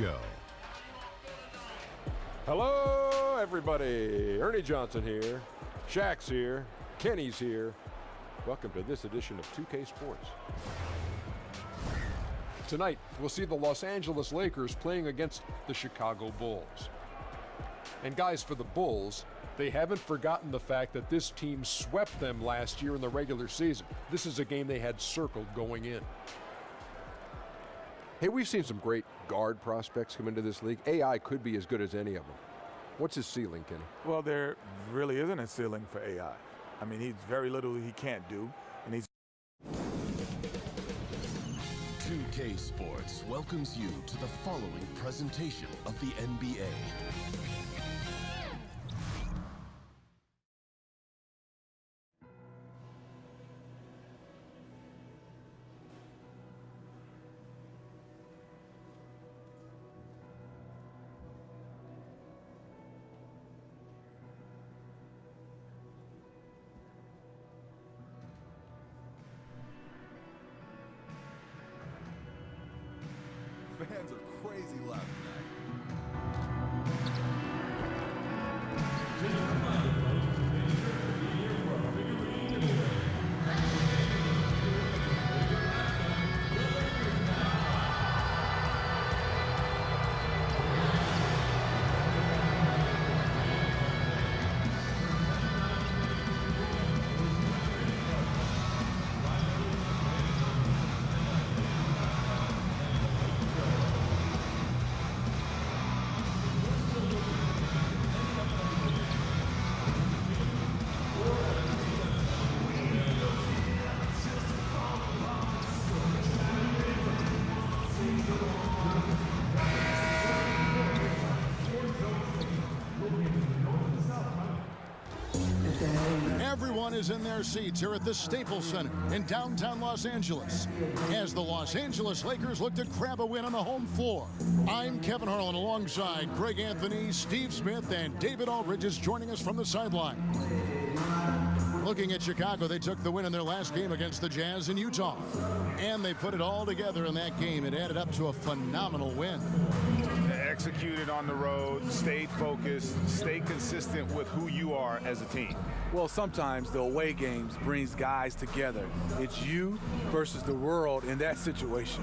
Show. Hello, everybody. Ernie Johnson here. Shaq's here. Kenny's here. Welcome to this edition of 2K Sports. Tonight, we'll see the Los Angeles Lakers playing against the Chicago Bulls. And guys, for the Bulls, they haven't forgotten the fact that this team swept them last year in the regular season. This is a game they had circled going in. Hey, we've seen some great guard prospects come into this league. AI could be as good as any of them. What's his ceiling, Kenny? Well, there really isn't a ceiling for AI. I mean, he's very little he can't do, and he's 2K Sports welcomes you to the following presentation of the NBA. Fans are crazy loud tonight. Everyone is in their seats here at the Staples Center in downtown Los Angeles as the Los Angeles Lakers look to grab a win on the home floor. I'm Kevin Harlan alongside Greg Anthony, Steve Smith, and David Aldridge is joining us from the sideline. Looking at Chicago, they took the win in their last game against the Jazz in Utah. And they put it all together in that game. It added up to a phenomenal win. Executed on the road, stayed focused, stay consistent with who you are as a team. well, sometimes the away games brings guys together. It's you versus the world in that situation.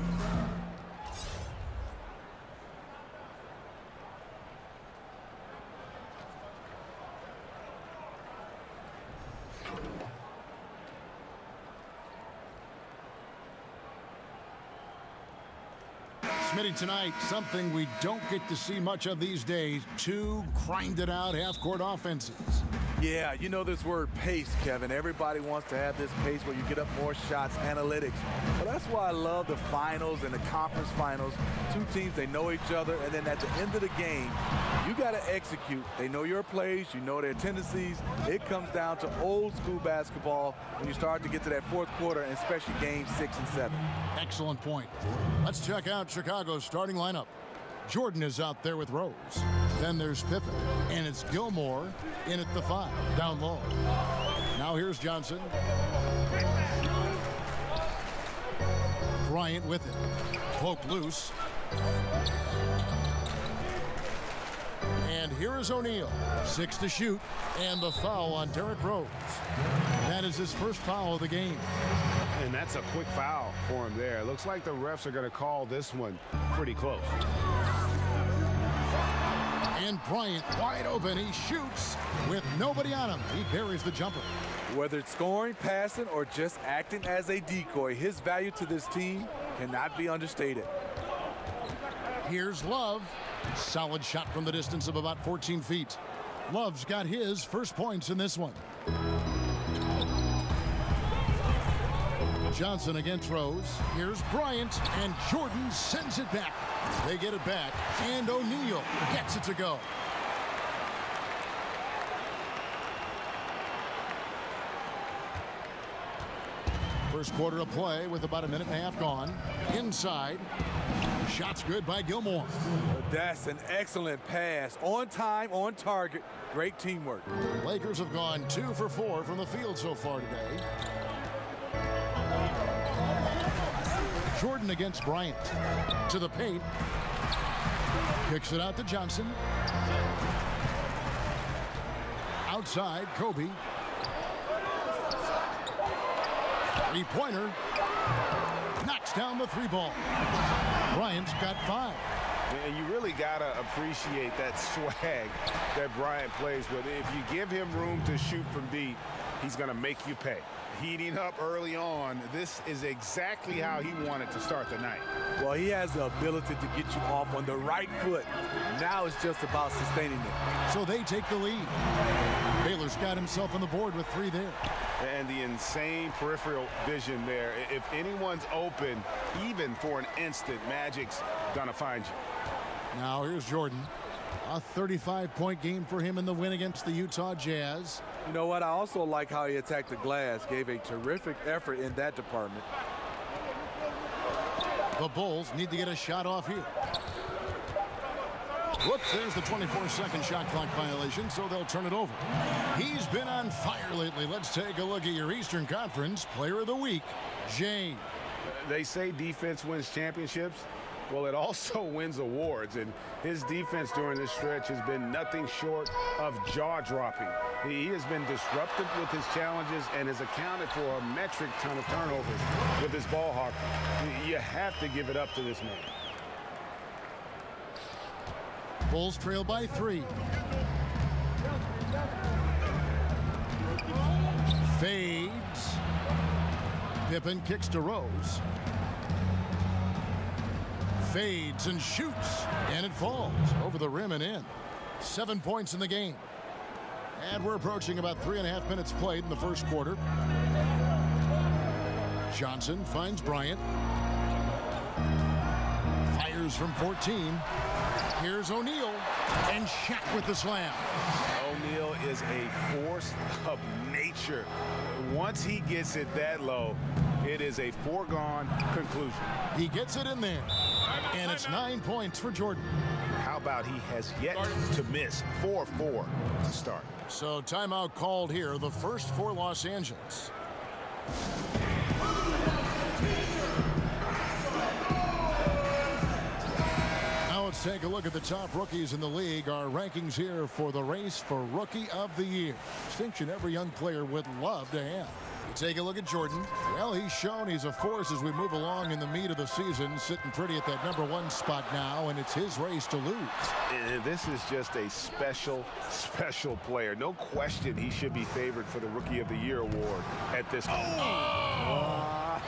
Smitty, tonight, something we don't get to see much of these days, two grinded-out half-court offenses. Yeah, you know this word pace, Kevin. Everybody wants to have this pace where you get up more shots, analytics. But that's why I love the finals and the conference finals. Two teams, they know each other, and then at the end of the game, you got to execute. They know your plays, you know their tendencies. It comes down to old-school basketball when you start to get to that fourth quarter, and especially games 6 and 7. Excellent point. Let's check out Chicago's starting lineup. Jordan is out there with Rose. Then there's Pippen, and it's Gilmore in at the 5, down low. Now here's Johnson. Bryant with it. Poked loose. And here is O'Neal. 6 to shoot, and the foul on Derrick Rose. That is his first foul of the game. And that's a quick foul for him there. Looks like the refs are going to call this one pretty close. And Bryant wide open. He shoots with nobody on him. He buries the jumper. Whether it's scoring, passing, or just acting as a decoy, his value to this team cannot be understated. Here's Love. Solid shot from the distance of about 14 feet. Love's got his first points in this one. Johnson against Rose. Here's Bryant, and Jordan sends it back. They get it back, and O'Neal gets it to go. First quarter of play with about a minute and a half gone. Inside. Shots good by Gilmore. That's an excellent pass. On time, on target. Great teamwork. The Lakers have gone 2 for 4 from the field so far today. Jordan against Bryant. To the paint. Kicks it out to Johnson. Outside, Kobe. Three-pointer. Knocks down the three ball. Bryant's got 5. And you really got to appreciate that swag that Bryant plays with. If you give him room to shoot from deep, he's going to make you pay. Heating up early on, this is exactly how he wanted to start the night. Well, he has the ability to get you off on the right foot. Now it's just about sustaining it. So they take the lead. Baylor's got himself on the board with 3 there. And the insane peripheral vision there. If anyone's open, even for an instant, Magic's gonna find you. Now here's Jordan. A 35-point game for him in the win against the Utah Jazz. You know what? I also like how he attacked the glass. Gave a terrific effort in that department. The Bulls need to get a shot off here. Whoops, there's the 24-second shot clock violation, so they'll turn it over. He's been on fire lately. Let's take a look at your Eastern Conference Player of the Week, James. They say defense wins championships. Well, it also wins awards, and his defense during this stretch has been nothing short of jaw-dropping. He has been disruptive with his challenges and has accounted for a metric ton of turnovers with his ball hawk. You have to give it up to this man. Bulls trail by 3. Fades. Pippen kicks to Rose. Fades and shoots, and it falls over the rim and in. 7 points in the game. And we're approaching about 3.5 minutes played in the first quarter. Johnson finds Bryant. Fires from 14. Here's O'Neal, and Shaq with the slam. O'Neal is a force of nature. Once he gets it that low, it is a foregone conclusion. He gets it in there, and it's 9 points for Jordan. How about he has yet to miss 4-4 to start? So timeout called here, the first for Los Angeles. Let's take a look at the top rookies in the league. Our rankings here for the race for Rookie of the Year. Distinction every young player would love to have. You take a look at Jordan. Well, he's shown he's a force as we move along in the meat of the season, sitting pretty at that #1 spot now, and it's his race to lose. This is just a special, special player. No question he should be favored for the Rookie of the Year award at this time.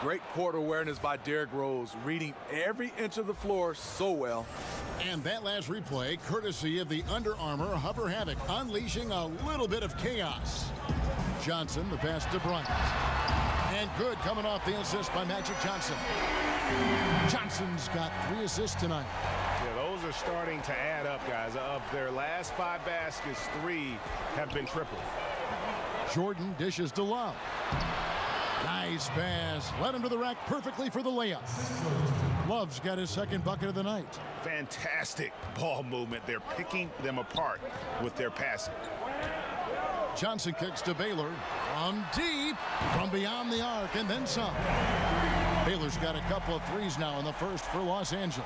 Great court awareness by Derrick Rose, reading every inch of the floor so well. And that last replay, courtesy of the Under Armour Hover Havoc, unleashing a little bit of chaos. Johnson, the pass to Bryant. And good coming off the assist by Magic Johnson. Johnson's got 3 assists tonight. Yeah, those are starting to add up, guys. Of their last 5 baskets, 3 have been tripled. Jordan dishes to Love. Nice pass. Led him to the rack perfectly for the layup. Love's got his second bucket of the night. Fantastic ball movement. They're picking them apart with their passing. Johnson kicks to Baylor from deep, from beyond the arc, and then some. Baylor's got a couple of threes now in the first for Los Angeles.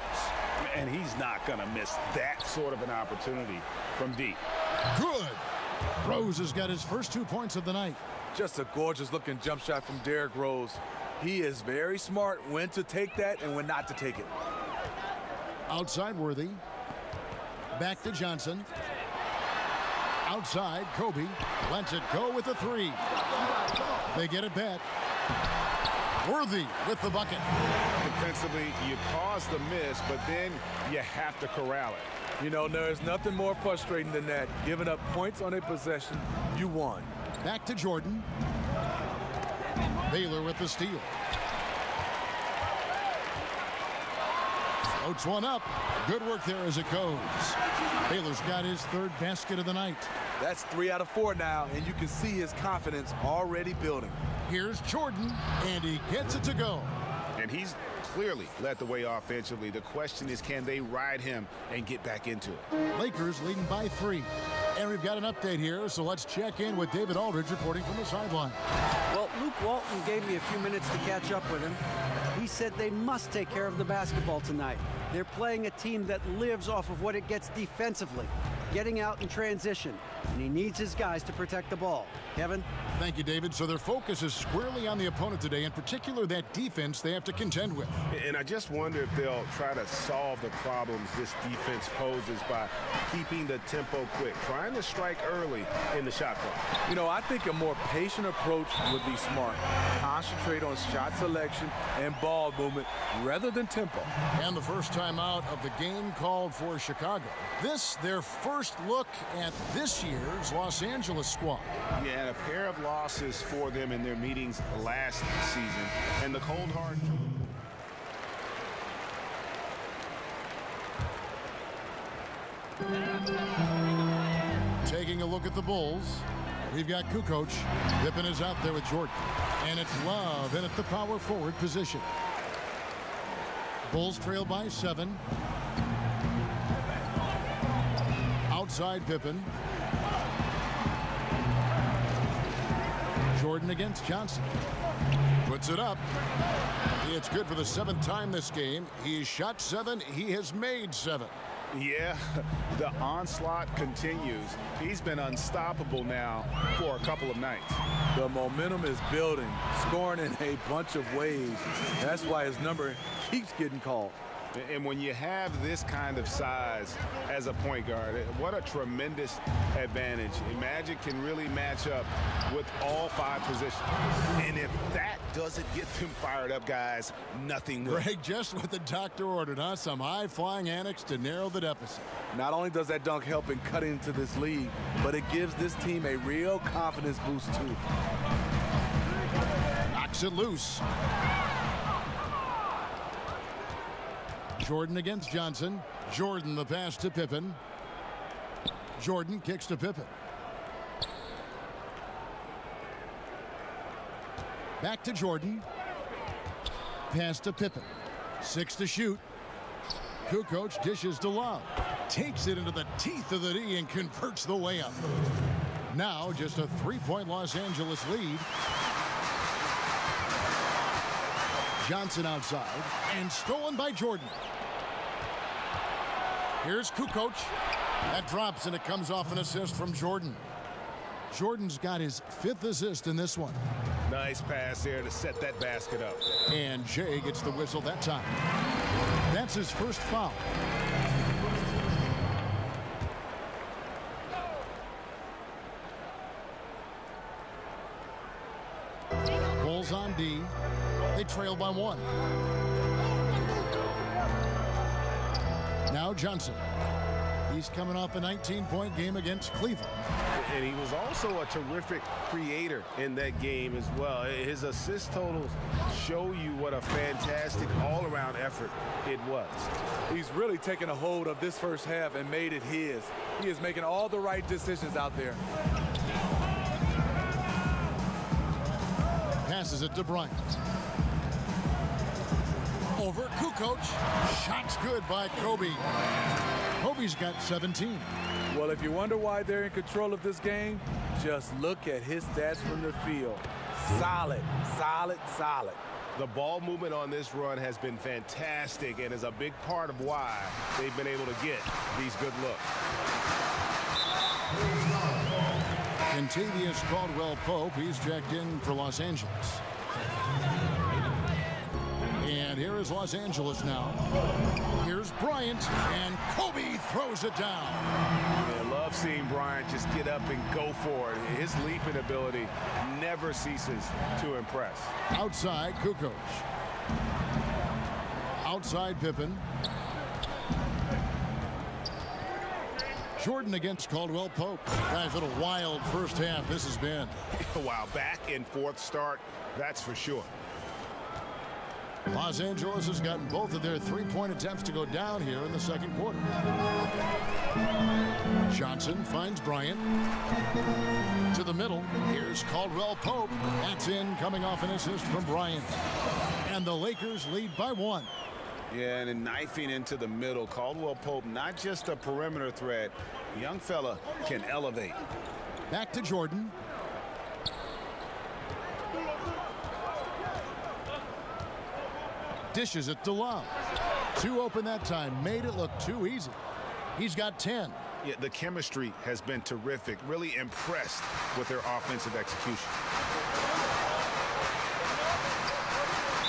And he's not going to miss that sort of an opportunity from deep. Good. Rose has got his first 2 points of the night. Just a gorgeous-looking jump shot from Derrick Rose. He is very smart when to take that and when not to take it. Outside Worthy. Back to Johnson. Outside, Kobe lets it go with a 3. They get it back. Worthy with the bucket. Defensively, you cause the miss, but then you have to corral it. You know, there is nothing more frustrating than that. Giving up points on a possession, you won. Back to Jordan. Baylor with the steal. Floats one up. Good work there as it goes. Baylor's got his 3rd basket of the night. That's 3 out of 4 now, and you can see his confidence already building. Here's Jordan, and he gets it to go. And he's clearly led the way offensively. The question is, can they ride him and get back into it? Lakers leading by 3. And we've got an update here, so let's check in with David Aldridge reporting from the sideline. Well, Luke Walton gave me a few minutes to catch up with him. He said they must take care of the basketball tonight. They're playing a team that lives off of what it gets defensively, getting out in transition, and he needs his guys to protect the ball. Kevin? Thank you, David. So their focus is squarely on the opponent today, in particular that defense they have to contend with. And I just wonder if they'll try to solve the problems this defense poses by keeping the tempo quick, trying to strike early in the shot clock. You know, I think a more patient approach would be smart. Concentrate on shot selection and ball movement rather than tempo. And the first time out of the game called for Chicago. This, their first look at this year's Los Angeles squad. Yeah, and a pair of losses for them in their meetings last season. And the cold hard... Taking a look at the Bulls, we've got Kukoc. Pippen is out there with Jordan. And it's Love in at the power forward position. Bulls trail by 7. Outside Pippen. Jordan against Johnson. Puts it up. It's good for the 7th time this game. He's shot 7. He has made 7. Yeah, the onslaught continues. He's been unstoppable now for a couple of nights. The momentum is building, scoring in a bunch of ways. That's why his number keeps getting called. And when you have this kind of size as a point guard, what a tremendous advantage. Magic can really match up with all 5 positions. And if that doesn't get them fired up, guys, nothing will. Greg, just what the doctor ordered, huh? Some high-flying antics to narrow the deficit. Not only does that dunk help in cutting into this league, but it gives this team a real confidence boost, too. Knocks it loose. Jordan against Johnson. Jordan the pass to Pippen. Jordan kicks to Pippen. Back to Jordan. Pass to Pippen. 6 to shoot. Kukoc dishes to Love. Takes it into the teeth of the D and converts the layup. Now just a 3-point Los Angeles lead. Johnson outside and stolen by Jordan. Here's Kukoc. That drops and it comes off an assist from Jordan. Jordan's got his 5th assist in this one. Nice pass there to set that basket up. And Jay gets the whistle that time. That's his first foul. Bulls on D. They trail by 1. Now Johnson. He's coming off a 19-point game against Cleveland. And he was also a terrific creator in that game as well. His assist totals show you what a fantastic all-around effort it was. He's really taken a hold of this first half and made it his. He is making all the right decisions out there. Passes it to Bryant. Over Kukoc. Shot's good by Kobe. Kobe's got 17. Well, if you wonder why they're in control of this game, just look at his stats from the field. Solid, solid, solid. The ball movement on this run has been fantastic and is a big part of why they've been able to get these good looks. Kentavious Caldwell-Pope, he's checked in for Los Angeles. And here is Los Angeles now. Here's Bryant, and Kobe throws it down. I love seeing Bryant just get up and go for it. His leaping ability never ceases to impress. Outside, Kukoc. Outside, Pippen. Jordan against Caldwell-Pope. Guys, what a wild first half this has been. Wow, back and forth start, that's for sure. Los Angeles has gotten both of their 3-point attempts to go down here in the second quarter. Johnson finds Bryant. To the middle. Here's Caldwell-Pope. That's in, coming off an assist from Bryant. And the Lakers lead by 1. Yeah, and knifing into the middle. Caldwell-Pope, not just a perimeter threat. Young fella can elevate. Back to Jordan. Dishes it to Love. Too open that time. Made it look too easy. He's got 10. Yeah, the chemistry has been terrific. Really impressed with their offensive execution.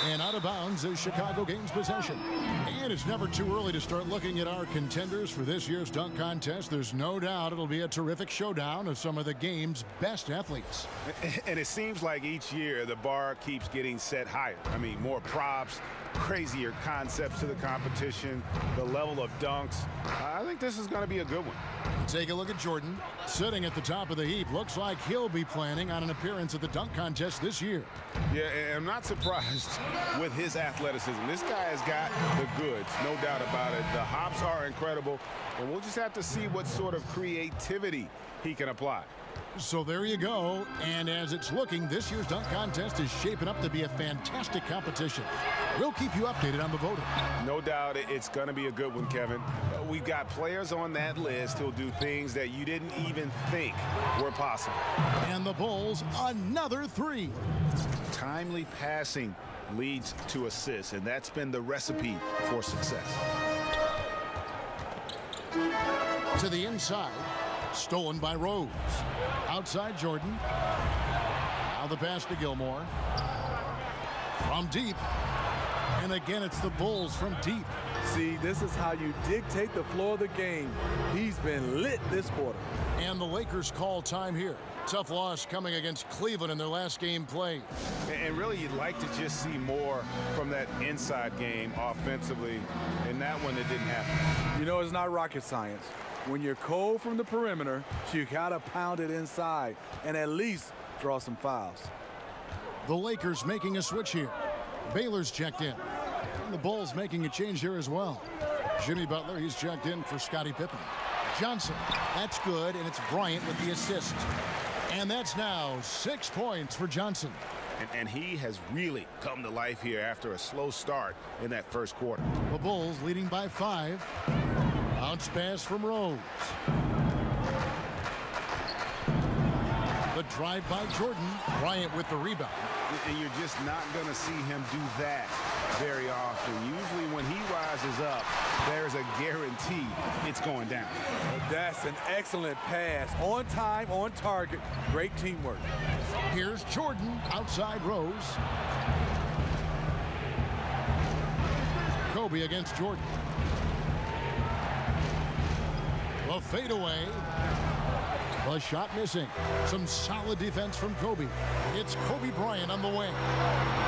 And out of bounds as Chicago gains possession. And it's never too early to start looking at our contenders for this year's dunk contest. There's no doubt it'll be a terrific showdown of some of the game's best athletes. And it seems like each year the bar keeps getting set higher. I mean, more props, crazier concepts to the competition, the level of dunks. I think this is going to be a good one. Take a look at Jordan. Sitting at the top of the heap. Looks like he'll be planning on an appearance at the dunk contest this year. Yeah, and I'm not surprised with his athleticism. This guy has got the goods, no doubt about it. The hops are incredible, and we'll just have to see what sort of creativity he can apply. So there you go. And as it's looking, this year's dunk contest is shaping up to be a fantastic competition. We'll keep you updated on the voting. No doubt it's going to be a good one, Kevin. We've got players on that list who'll do things that you didn't even think were possible. And the Bulls, another 3. Timely passing leads to assists, and that's been the recipe for success. To the inside. Stolen by Rose. Outside Jordan. Now the pass to Gilmore. From deep. And again, it's the Bulls from deep. See, this is how you dictate the flow of the game. He's been lit this quarter. And the Lakers call time here. Tough loss coming against Cleveland in their last game played. And really, you'd like to just see more from that inside game offensively. And that one, it didn't happen. You know, it's not rocket science. When you're cold from the perimeter, you gotta pound it inside and at least draw some fouls. The Lakers making a switch here. Baylor's checked in. And the Bulls making a change here as well. Jimmy Butler, he's checked in for Scottie Pippen. Johnson, that's good, and it's Bryant with the assist. And that's now 6 points for Johnson. And he has really come to life here after a slow start in that first quarter. The Bulls leading by 5. Bounce pass from Rose. The drive by Jordan. Bryant with the rebound. And you're just not going to see him do that very often. Usually when he rises up, there's a guarantee it's going down. That's an excellent pass. On time, on target. Great teamwork. Here's Jordan outside Rose. Kobe against Jordan. The fadeaway. The shot missing. Some solid defense from Kobe. It's Kobe Bryant on the wing.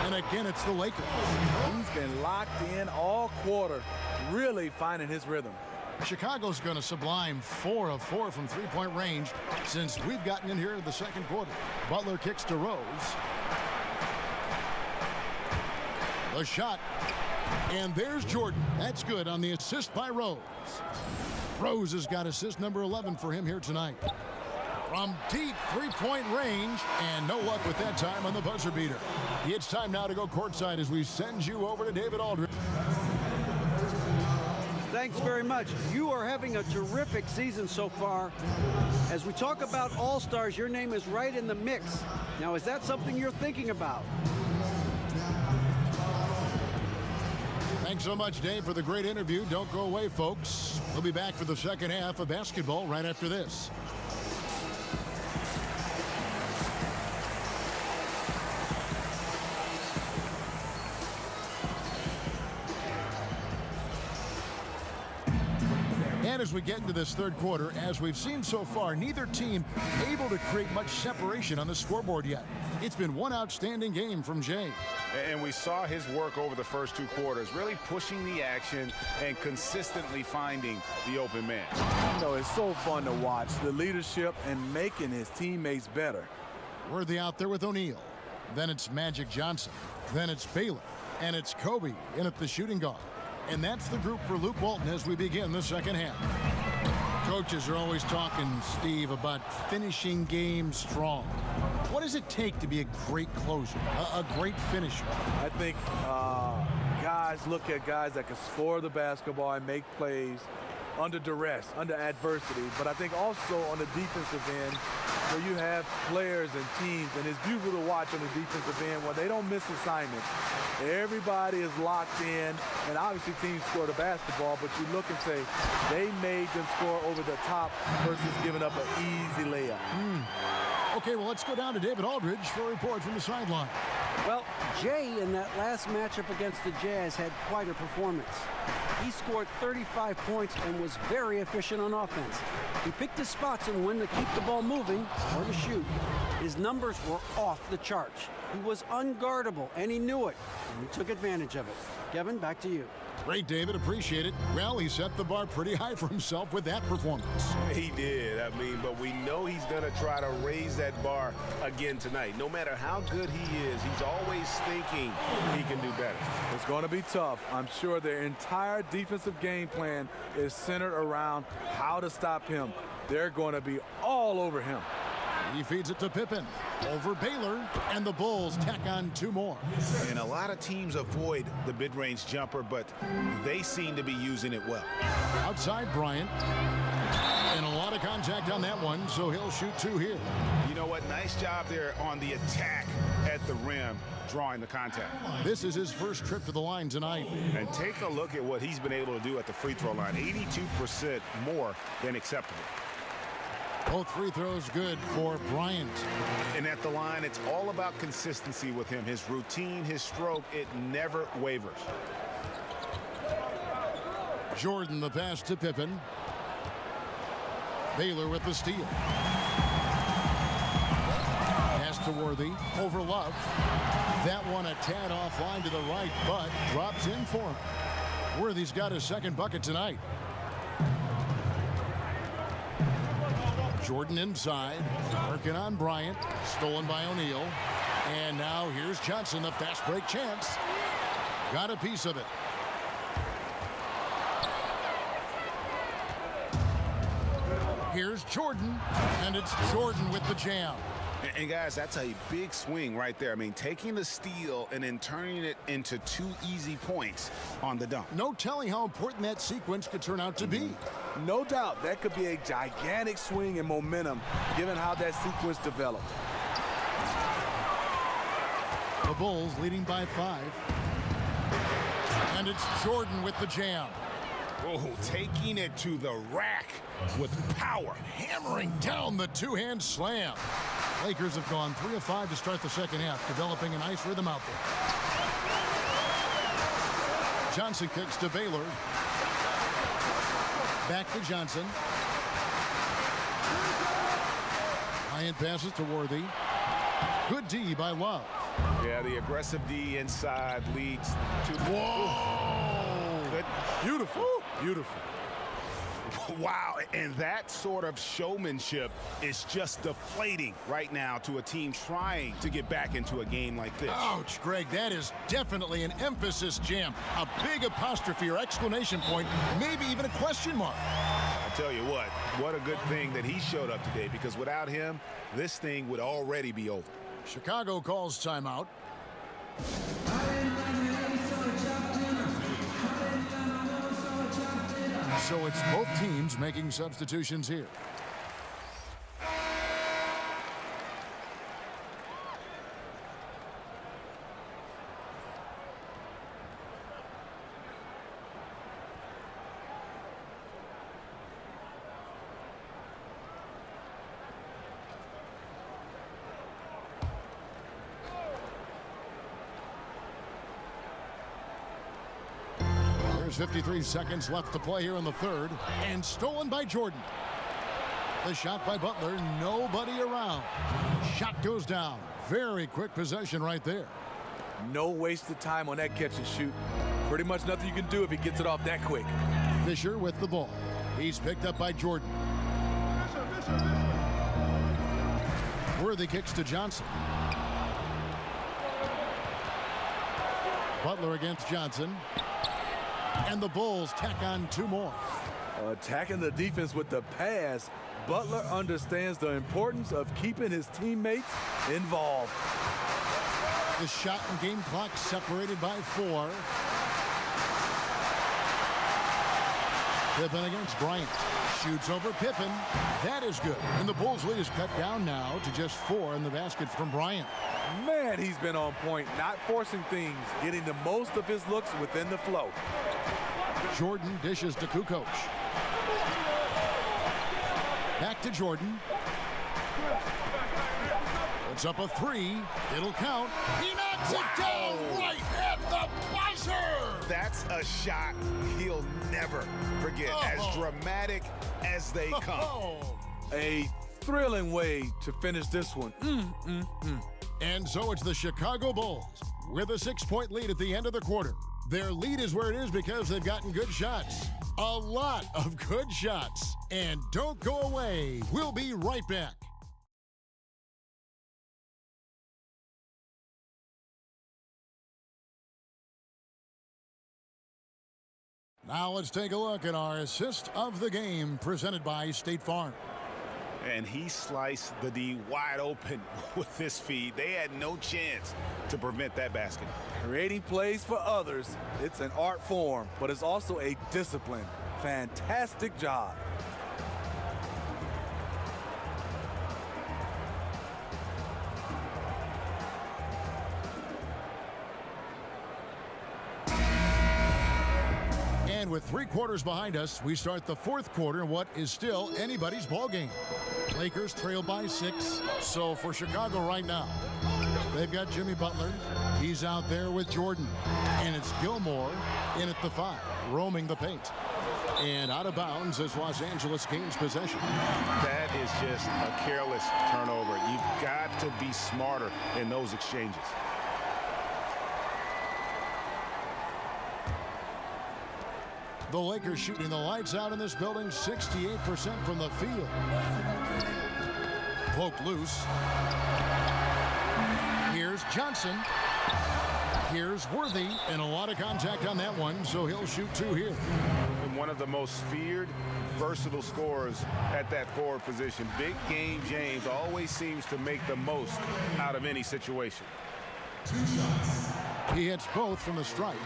And again, it's the Lakers. He's been locked in all quarter, really finding his rhythm. Chicago's going to sublime 4 of 4 from three-point range since we've gotten in here in the second quarter. Butler kicks to Rose. The shot. And there's Jordan. That's good on the assist by Rose. Rose has got assist number 11 for him here tonight. From deep three-point range, and no luck with that time on the buzzer beater. It's time now to go courtside as we send you over to David Aldridge. Thanks very much. You are having a terrific season so far. As we talk about All-Stars, your name is right in the mix. Now, is that something you're thinking about? Thanks so much, Dave, for the great interview. Don't go away, folks. We'll be back for the second half of basketball right after this. And as we get into this third quarter, as we've seen so far, neither team able to create much separation on the scoreboard yet. It's been one outstanding game from Jay. And we saw his work over the first 2 quarters, really pushing the action and consistently finding the open man. You know, it's so fun to watch the leadership and making his teammates better. Worthy out there with O'Neal. Then it's Magic Johnson. Then it's Baylor. And it's Kobe in at the shooting guard. And that's the group for Luke Walton as we begin the second half. Coaches are always talking, Steve, about finishing games strong. What does it take to be a great closer, a great finisher? I think guys look at guys that can score the basketball and make plays under duress, under adversity. But I think also on the defensive end, where you have players and teams, and it's beautiful to watch on the defensive end where they don't miss assignments. Everybody is locked in, and obviously teams score the basketball, but you look and say they made them score over the top versus giving up an easy layup. Okay, well, let's go down to David Aldridge for a report from the sideline. Well, Jay in that last matchup against the Jazz had quite a performance. He scored 35 points and was very efficient on offense. He picked his spots and when to keep the ball moving or to shoot. His numbers were off the charts. He was unguardable, and he knew it, and he took advantage of it. Kevin, back to you. Great, David. Appreciate it. Well, he set the bar pretty high for himself with that performance. He did. I mean, but we know he's going to try to raise that bar again tonight. No matter how good he is, he's always thinking he can do better. It's going to be tough. I'm sure their entire defensive game plan is centered around how to stop him. They're going to be all over him. He feeds it to Pippen. Over Baylor, and the Bulls tack on 2 more. And a lot of teams avoid the mid-range jumper, but they seem to be using it well. Outside Bryant. And a lot of contact on that one, so he'll shoot 2 here. You know what? Nice job there on the attack at the rim, drawing the contact. This is his first trip to the line tonight. And take a look at what he's been able to do at the free throw line. 82% more than acceptable. Both free throws good for Bryant. And at the line, it's all about consistency with him. His routine, his stroke, it never wavers. Jordan the pass to Pippen. Baylor with the steal. Pass to Worthy. Over Love. That one a tad offline to the right, but drops in for him. Worthy's got his second bucket tonight. Jordan inside, working on Bryant, stolen by O'Neal. And now here's Johnson, the fast break chance. Got a piece of it. Here's Jordan, and it's Jordan with the jam. And guys, that's a big swing right there. I mean, taking the steal and then turning it into 2 easy points on the dunk. No telling how important that sequence could turn out to be. No doubt that could be a gigantic swing in momentum given how that sequence developed. The Bulls leading by 5. And it's Jordan with the jam. Oh, taking it to the rack with power. Hammering down the 2-hand slam. Lakers have gone 3 of 5 to start the second half, developing a nice rhythm out there. Johnson kicks to Baylor. Back to Johnson. Bryant passes to Worthy. Good D by Love. Yeah, the aggressive D inside leads to... Whoa! Good. Beautiful. Beautiful. Wow, and that sort of showmanship is just deflating right now to a team trying to get back into a game like this. Ouch, Greg, that is definitely an emphasis jam. A big apostrophe or exclamation point, maybe even a question mark. I tell you what a good thing that he showed up today, because without him, this thing would already be over. Chicago calls timeout. So it's both teams making substitutions here. There's 53 seconds left to play here in the third, and stolen by Jordan. The shot by Butler, nobody around. Shot goes down. Very quick possession right there. No wasted time on that catch and shoot. Pretty much nothing you can do if he gets it off that quick. Fisher with the ball. He's picked up by Jordan. Worthy kicks to Johnson. Butler against Johnson. And the Bulls tack on 2 more. Attacking the defense with the pass, Butler understands the importance of keeping his teammates involved. The shot and game clock separated by 4. Pippen against Bryant. Shoots over Pippen. That is good. And the Bulls' lead is cut down now to just 4 in the basket from Bryant. Man, he's been on point, not forcing things, getting the most of his looks within the flow. Jordan dishes to Kukoc. Back to Jordan. Puts up a 3. It'll count. He knocks it down right at the buzzer. That's a shot he'll never forget. As dramatic as they come. A thrilling way to finish this one. And so it's the Chicago Bulls with a 6-point lead at the end of the quarter. Their lead is where it is because they've gotten good shots. A lot of good shots. And don't go away. We'll be right back. Now let's take a look at our assist of the game presented by State Farm. And he sliced the D wide open with this feed. They had no chance to prevent that basket. Creating plays for others, it's an art form, but it's also a discipline. Fantastic job. And with 3 quarters behind us, we start the 4th quarter in what is still anybody's ball game. Lakers trail by 6. So for Chicago right now, they've got Jimmy Butler. He's out there with Jordan. And it's Gilmore in at the 5, roaming the paint. And out of bounds as Los Angeles gains possession. That is just a careless turnover. You've got to be smarter in those exchanges. The Lakers shooting the lights out in this building, 68% from the field. Poked loose. Here's Johnson. Here's Worthy, and a lot of contact on that one, so he'll shoot 2 here. And one of the most feared, versatile scorers at that forward position. Big game James always seems to make the most out of any situation. 2 shots. He hits both from the stripe.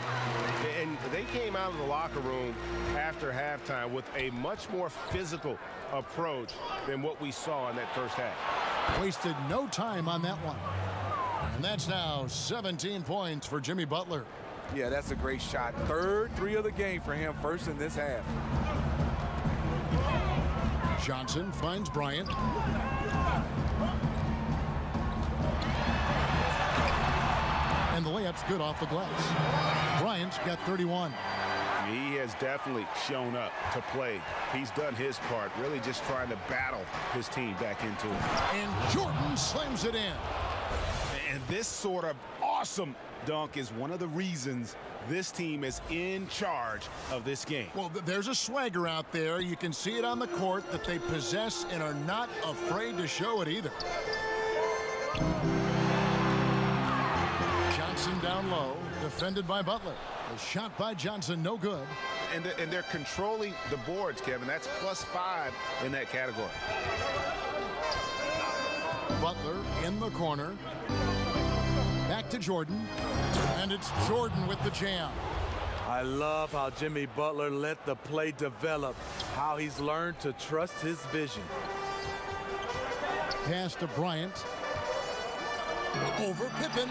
And they came out of the locker room after halftime with a much more physical approach than what we saw in that first half. Wasted no time on that one. And that's now 17 points for Jimmy Butler. Yeah, that's a great shot. 3rd 3 of the game for him, first in this half. Johnson finds Bryant. And the layup's good off the glass. Bryant's got 31. He has definitely shown up to play. He's done his part, really just trying to battle his team back into it. And Jordan slams it in. And this sort of awesome dunk is one of the reasons this team is in charge of this game. Well, there's a swagger out there. You can see it on the court that they possess and are not afraid to show it either. Johnson down low, defended by Butler. A shot by Johnson, no good. And they're controlling the boards, Kevin. That's +5 in that category. Butler in the corner. Back to Jordan. And it's Jordan with the jam. I love how Jimmy Butler let the play develop, how he's learned to trust his vision. Pass to Bryant. Over Pippen.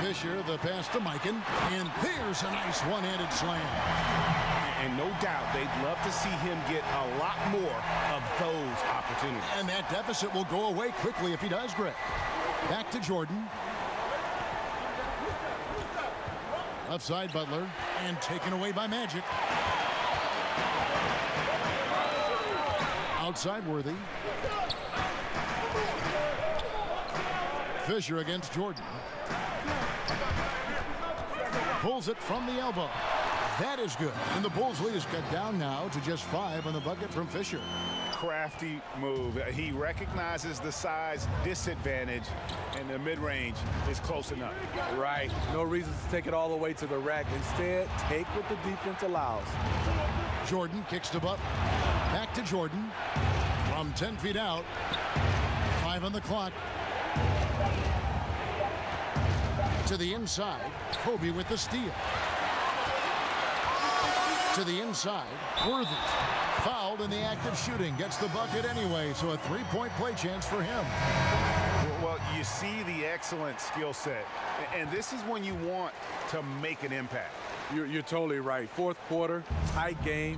Fisher, the pass to Mikan. And there's a nice one-handed slam. And no doubt they'd love to see him get a lot more of those opportunities. And that deficit will go away quickly if he does, Greg. Back to Jordan. Left side, Butler. And taken away by Magic. Outside, Worthy. Fisher against Jordan. Pulls it from the elbow. That is good. And the Bulls' lead is cut down now to just 5 on the bucket from Fisher. Crafty move. He recognizes the size disadvantage, and the mid-range is close enough. Right. No reason to take it all the way to the rack. Instead, take what the defense allows. Jordan kicks to Butler. Back to Jordan. From 10 feet out. 5 on the clock. To the inside. Kobe with the steal. To the inside, Worthy. Fouled in the act of shooting. Gets the bucket anyway, so a three-point play chance for him. Well, you see the excellent skill set, and this is when you want to make an impact. You're totally right. Fourth quarter, tight game.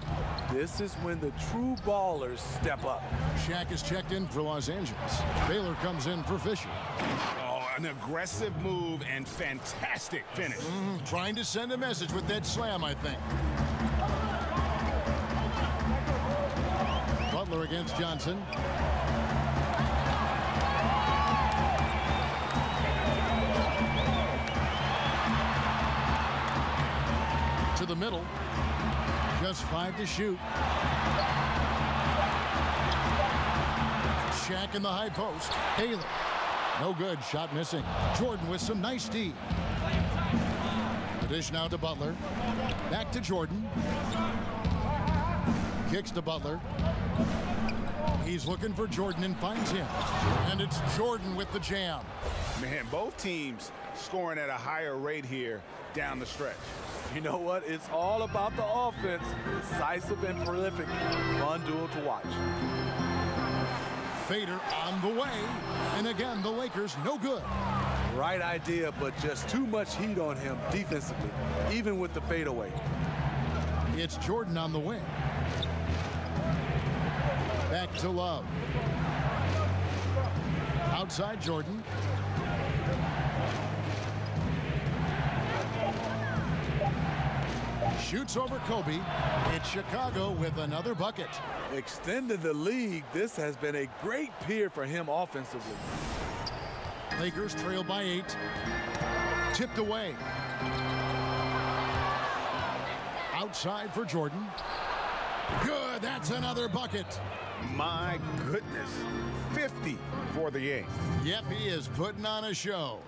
This is when the true ballers step up. Shaq is checked in for Los Angeles. Baylor comes in for Fisher. Oh, an aggressive move and fantastic finish. Trying to send a message with that slam, I think. Butler against Johnson. To the middle. Just 5 to shoot. Shaq in the high post. Taylor. No good. Shot missing. Jordan with some nice D. The dish now to Butler. Back to Jordan. Kicks to Butler. He's looking for Jordan and finds him. And it's Jordan with the jam. Man, both teams scoring at a higher rate here down the stretch. You know what? It's all about the offense. Decisive and prolific. Fun duel to watch. Fader on the way. And again, the Lakers no good. Right idea, but just too much heat on him defensively, even with the fadeaway. It's Jordan on the wing. Back to Love. Outside Jordan. Shoots over Kobe. It's Chicago with another bucket. Extended the lead. This has been a great period for him offensively. Lakers trail by 8. Tipped away. Outside for Jordan. Good, that's another bucket. My goodness, 50 for the game. Yep, he is putting on a show.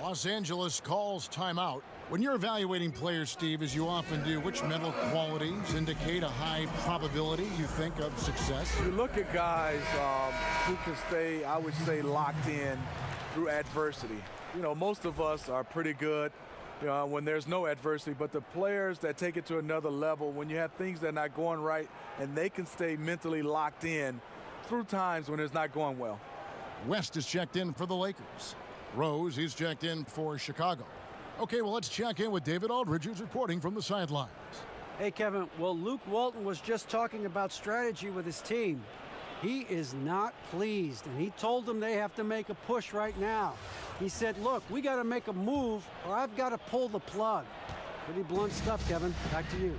Los Angeles calls timeout. When you're evaluating players, Steve, as you often do, which mental qualities indicate a high probability, you think, of success? You look at guys who can stay, I would say, locked in through adversity. You know, most of us are pretty good when there's no adversity, but the players that take it to another level, when you have things that are not going right, and they can stay mentally locked in through times when it's not going well. West is checked in for the Lakers. Rose, he's checked in for Chicago. Okay, well, let's check in with David Aldridge, who's reporting from the sidelines. Hey, Kevin. Well, Luke Walton was just talking about strategy with his team. He is not pleased, and he told them they have to make a push right now. He said, look, we got to make a move, or I've got to pull the plug. Pretty blunt stuff, Kevin. Back to you.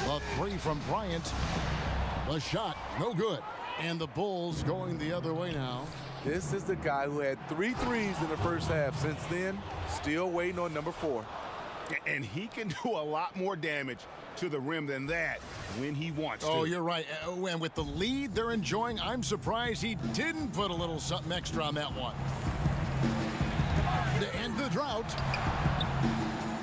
The three from Bryant. The shot, no good. And the Bulls going the other way now. This is the guy who had 3 threes in the first half. Since then, still waiting on number 4. And he can do a lot more damage to the rim than that when he wants to. Oh, you're right. And with the lead they're enjoying, I'm surprised he didn't put a little something extra on that one. To end the drought.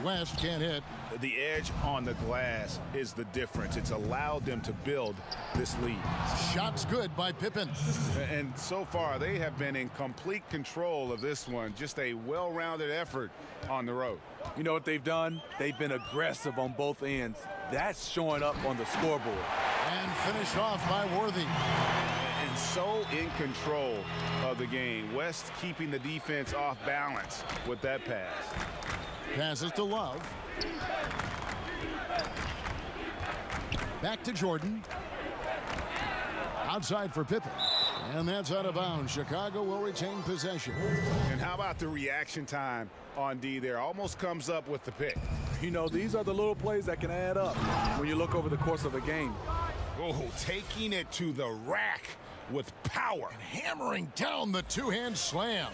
West can't hit. The edge on the glass is the difference. It's allowed them to build this lead. Shots good by Pippen. And so far, they have been in complete control of this one. Just a well-rounded effort on the road. You know what they've done? They've been aggressive on both ends. That's showing up on the scoreboard. And finished off by Worthy. And so in control of the game. West keeping the defense off balance with that pass. Passes to Love. Back to Jordan. Outside for Pippen. And that's out of bounds. Chicago will retain possession. And how about the reaction time on D there? Almost comes up with the pick. You know, these are the little plays that can add up when you look over the course of a game. Oh, taking it to the rack with power. And hammering down the two-hand slam.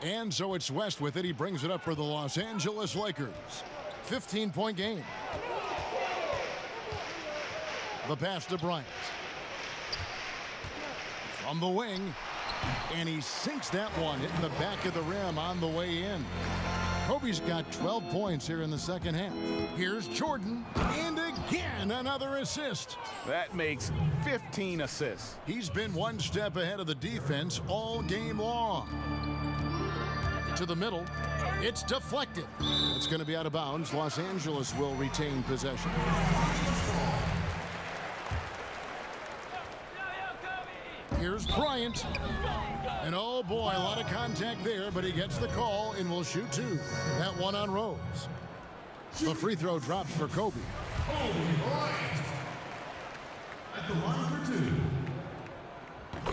And so it's West with it. He brings it up for the Los Angeles Lakers. 15-point game. The pass to Bryant. From the wing. And he sinks that one, hitting the back of the rim on the way in. Kobe's got 12 points here in the second half. Here's Jordan. And again, another assist. That makes 15 assists. He's been one step ahead of the defense all game long. to the middle. It's deflected. It's going to be out of bounds. Los Angeles will retain possession. Here's Bryant. And oh boy, a lot of contact there, but he gets the call and will shoot two. That one on Rose. The free throw drops for Kobe. Bryant at the line for two.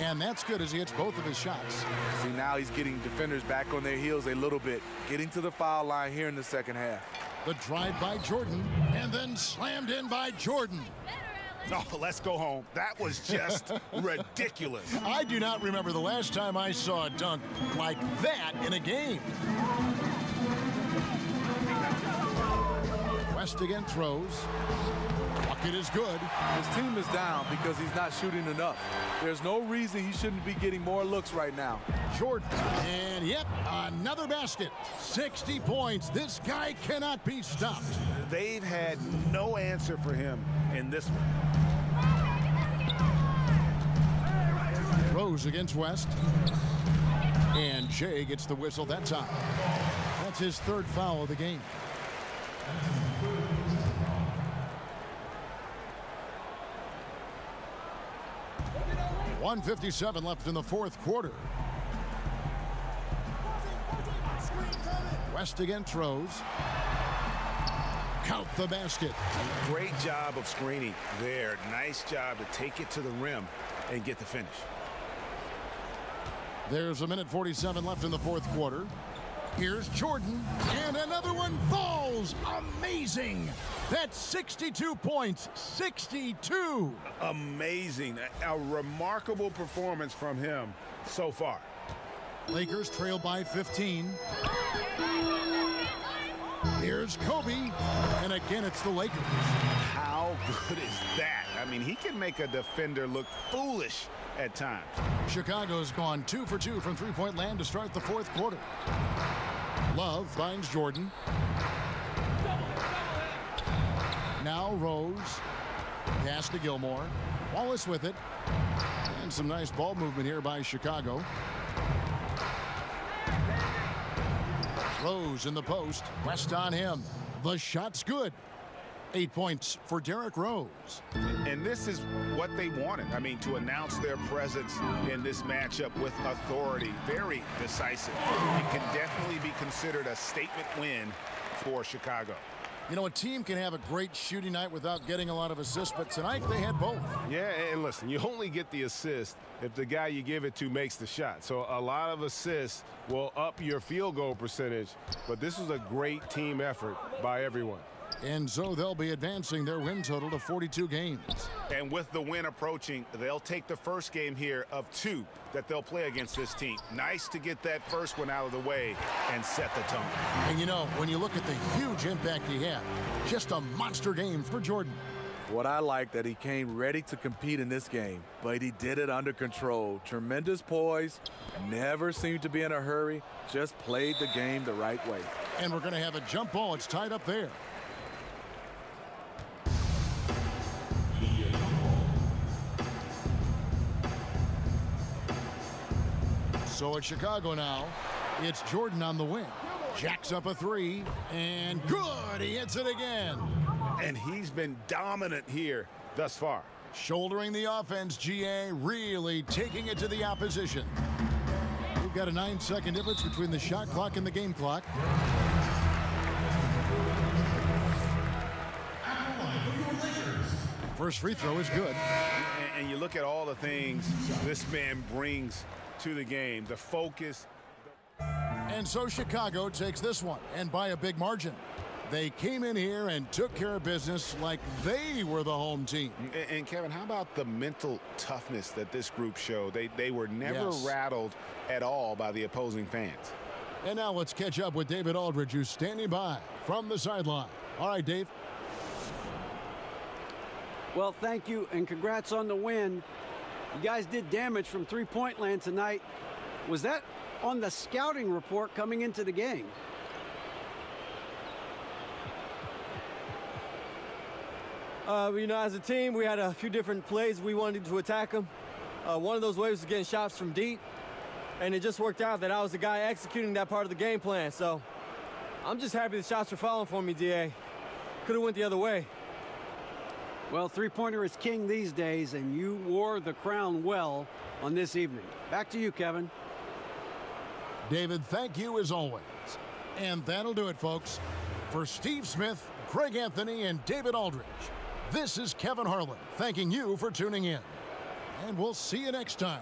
And that's good as he hits both of his shots. See, now he's getting defenders back on their heels a little bit, getting to the foul line here in the second half. The drive by Jordan, and then slammed in by Jordan. Oh, let's go home. That was just ridiculous. I do not remember the last time I saw a dunk like that in a game. West again throws. Bucket is good. His team is down because he's not shooting enough. There's no reason he shouldn't be getting more looks right now. Jordan, and yep, another basket. 60 points. This guy cannot be stopped. They've had no answer for him in this one. Rose against West. And Jay gets the whistle that time. That's his third foul of the game. .157 left in the fourth quarter. West again throws. Count the basket. Great job of screening there. Nice job to take it to the rim and get the finish. There's 1:47 left in the fourth quarter. Here's Jordan, and another one falls. Amazing. That's 62 points. 62. Amazing. A remarkable performance from him so far. Lakers trail by 15. Here's Kobe, and again it's the Lakers. How good is that? I mean, he can make a defender look foolish at times. Chicago's gone 2 for 2 from three-point land to start the fourth quarter. Love finds Jordan. Now Rose. Pass to Gilmore. Wallace with it. And some nice ball movement here by Chicago. Rose in the post. West on him. The shot's good. 8 points for Derrick Rose. And this is what they wanted. I mean, to announce their presence in this matchup with authority. Very decisive. It can definitely be considered a statement win for Chicago. You know, a team can have a great shooting night without getting a lot of assists, but tonight they had both. Yeah, and listen, you only get the assist if the guy you give it to makes the shot. So a lot of assists will up your field goal percentage, but this was a great team effort by everyone. And so they'll be advancing their win total to 42 games. And with the win approaching, they'll take the first game here of 2 that they'll play against this team. Nice to get that first one out of the way and set the tone. And you know, when you look at the huge impact he had, just a monster game for Jordan. What I like that he came ready to compete in this game, but he did it under control. Tremendous poise, never seemed to be in a hurry, just played the game the right way. And we're going to have a jump ball. It's tied up there. So at Chicago now, it's Jordan on the wing. Jacks up a 3, and good, he hits it again. And he's been dominant here thus far. Shouldering the offense, GA really taking it to the opposition. We've got a 9-second difference between the shot clock and the game clock. First free throw is good. And you look at all the things this man brings to the game, the focus. And so Chicago takes this one, and by a big margin. They came in here and took care of business like they were the home team. And Kevin, how about the mental toughness that this group showed? They were never rattled at all by the opposing fans. And now let's catch up with David Aldridge, who's standing by from the sideline. All right, Dave. Well, thank you, and congrats on the win. You guys did damage from three-point land tonight. Was that on the scouting report coming into the game? You know, as a team, we had a few different plays we wanted to attack them. One of those ways was getting shots from deep. And it just worked out that I was the guy executing that part of the game plan. So I'm just happy the shots are falling for me, DA. Could have went the other way. Well, three-pointer is king these days, and you wore the crown well on this evening. Back to you, Kevin. David, thank you as always. And that'll do it, folks. For Steve Smith, Greg Anthony, and David Aldridge, this is Kevin Harlan thanking you for tuning in. And we'll see you next time.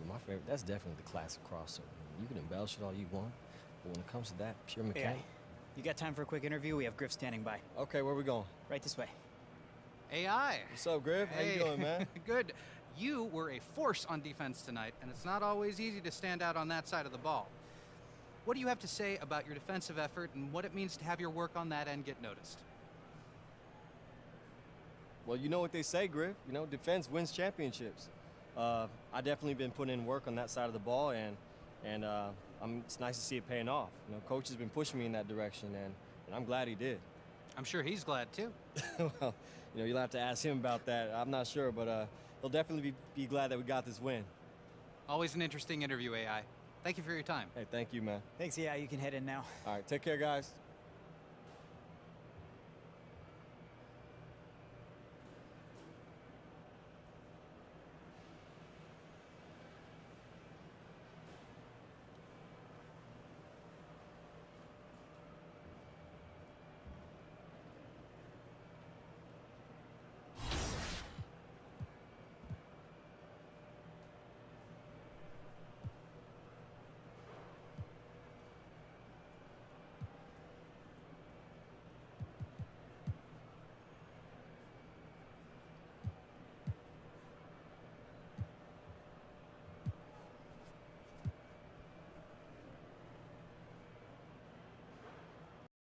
My favorite, that's definitely the classic crossover. You can embellish it all you want, but when it comes to that, pure mechanic. You got time for a quick interview? We have Griff standing by. Okay, where we going? Right this way. AI. What's up, Griff? How you doing, man? Good. You were a force on defense tonight, and it's not always easy to stand out on that side of the ball. What do you have to say about your defensive effort and what it means to have your work on that end get noticed? Well, you know what they say, Griff. You know, defense wins championships. I definitely been putting in work on that side of the ball, and it's nice to see it paying off. You know, Coach has been pushing me in that direction, and I'm glad he did. I'm sure he's glad too. Well, you know, you'll have to ask him about that. I'm not sure, but he'll definitely be glad that we got this win. Always an interesting interview, AI. Thank you for your time. Hey, thank you, man. Thanks, yeah, you can head in now. All right, take care, guys.